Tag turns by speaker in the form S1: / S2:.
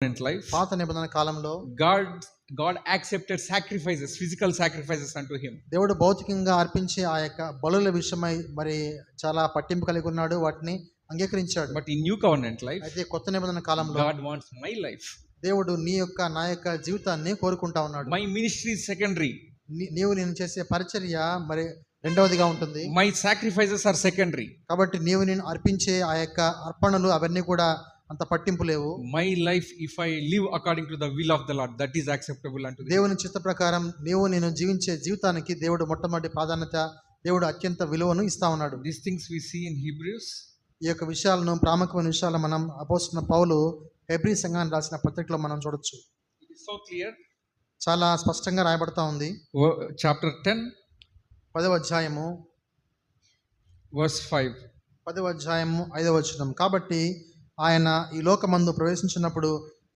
S1: covenant life,
S2: పాత నిబంధన కాలంలో
S1: God accepted sacrifices, physical sacrifices unto him.
S2: దేవుడు భౌతికంగా అర్పించే ఆ యొక్క బలుల విషయమై మరి చాలా పట్టింపు కలిగి ఉన్నాడు, వాటిని అంగీకరించాడు.
S1: But in new covenant life,
S2: అయితే కొత్త నిబంధన కాలంలో
S1: God wants my life.
S2: దేవుడు నీ యొక్క నా యొక్క జీవితాన్ని కోరుకుంటా ఉన్నాడు.
S1: My ministry is secondary.
S2: నీవు నేను చేసే పరిచర్య మరి రెండవదిగా ఉంటుంది.
S1: My sacrifices are secondary.
S2: కాబట్టి నీవు నేను అర్పించే ఆ యొక్క అర్పణలు అవన్నీ కూడా అంత పట్టింపు లేవు.
S1: My life, if I live according to the will of the Lord, that is acceptable unto thee.
S2: దేవుని చిత్త ప్రకారం నీవు నేను జీవించే జీవితానికి దేవుడు మొట్టమొదటి ప్రాధాన్యత, దేవుడు అత్యంత విలువను ఇస్తా ఉన్నాడు.
S1: These things we see in Hebrews.
S2: ఈ యొక్క విషయాలను, ప్రాముఖ్యమైన విషయాలు మనం అపోస్తలుడైన పౌలు హెబ్రీ సంఘానికి రాసిన పత్రికలో మనం చూడొచ్చు.
S1: It is so clear.
S2: చాలా స్పష్టంగా రాయబడతా ఉంది.
S1: Chapter 10,
S2: 10వ అధ్యాయము
S1: verse 5.
S2: 10వ అధ్యాయము 5వ వచనం. కాబట్టి ఆయన ఈ లోకమందు ప్రవేశించినప్పుడు